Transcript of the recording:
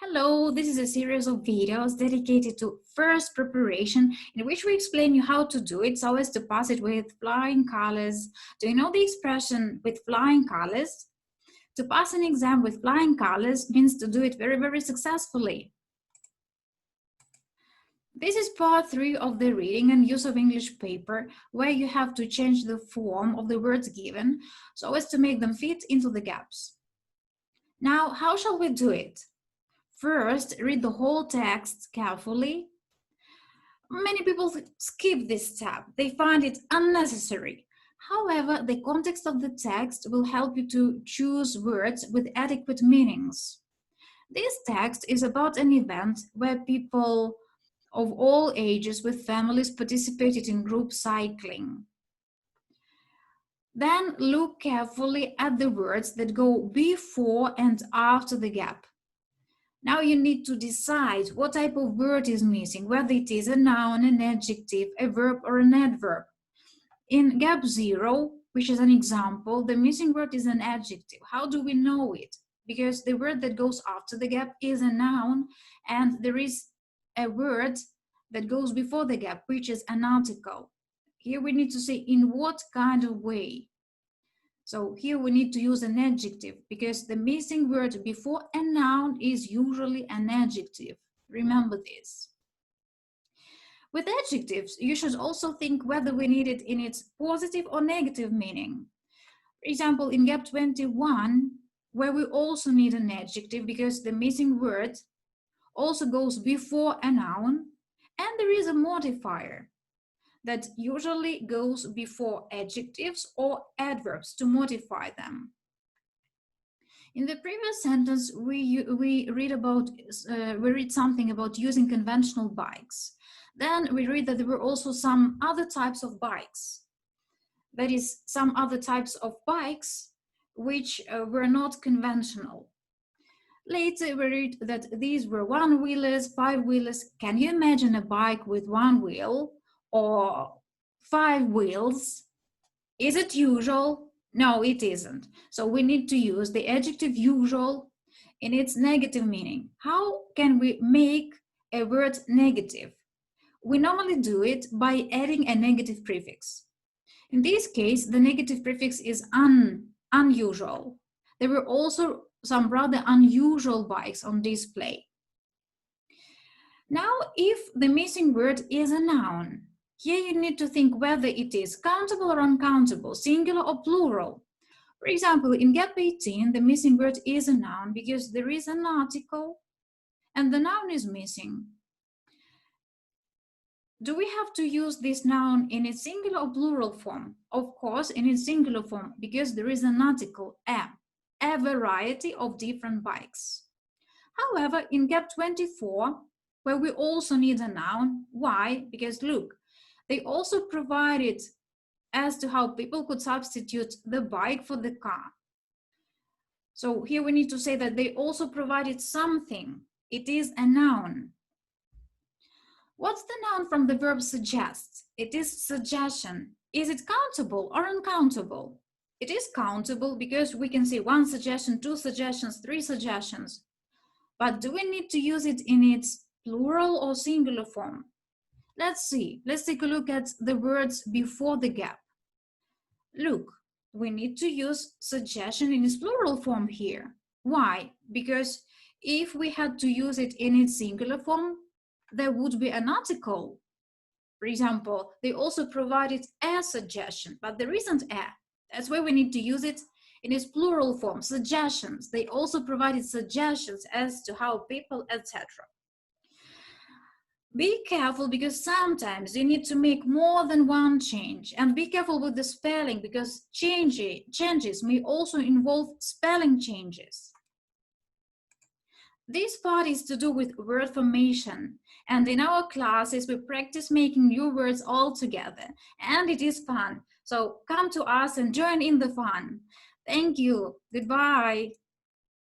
Hello, this is a series of videos dedicated to first preparation in which we explain you how to do it so as to pass it with flying colors. Do you know the expression with flying colors? To pass an exam with flying colors means to do it very successfully. This is part 3 of the reading and use of English paper, where you have to change the form of the words given so as to make them fit into the gaps. Now, how shall we do it? First, read the whole text carefully. Many people skip this step. They find it unnecessary. However, the context of the text will help you to choose words with adequate meanings. This text is about an event where people of all ages with families participated in group cycling. Then look carefully at the words that go before and after the gap. Now you need to decide what type of word is missing, whether it is a noun, an adjective, a verb, or an adverb. In gap 0, which is an example, the missing word is an adjective. How do we know it? Because the word that goes after the gap is a noun, and there is a word that goes before the gap, which is an article. Here we need to say in what kind of way. So here we need to use an adjective because the missing word before a noun is usually an adjective. Remember this. With adjectives, you should also think whether we need it in its positive or negative meaning. For example, in gap 21, where we also need an adjective because the missing word also goes before a noun, and there is a modifier that usually goes before adjectives or adverbs to modify them. In the previous sentence, we read something about using conventional bikes. Then we read that there were also some other types of bikes. That is, some other types of bikes which were not conventional. Later we read that these were one-wheelers, five-wheelers. Can you imagine a bike with one wheel or 5 wheels? Is it usual? No, it isn't. So we need to use the adjective usual in its negative meaning. How can we make a word negative? We normally do it by adding a negative prefix. In this case, the negative prefix is unusual. There were also some rather unusual bikes on display. Now, if the missing word is a noun, here you need to think whether it is countable or uncountable, singular or plural. For example, in gap 18, the missing word is a noun because there is an article and the noun is missing. Do we have to use this noun in its singular or plural form? Of course, in its singular form, because there is an article, a variety of different bikes. However, in gap 24, where we also need a noun, why? Because look, they also provided as to how people could substitute the bike for the car. So here we need to say that they also provided something. It is a noun. What's the noun from the verb suggest? It is suggestion. Is it countable or uncountable? It is countable because we can say 1 suggestion, 2 suggestions, 3 suggestions. But do we need to use it in its plural or singular form? Let's see. Let's take a look at the words before the gap. Look, we need to use suggestion in its plural form here. Why? Because if we had to use it in its singular form, there would be an article. For example, they also provided a suggestion, but there isn't a. That's why we need to use it in its plural form, suggestions. They also provided suggestions as to how people, etc. Be careful because sometimes you need to make more than one change, and be careful with the spelling because changes may also involve spelling changes. This part is to do with word formation, and in our classes we practice making new words all together, and it is fun. So come to us and join in the fun. Thank you. Goodbye.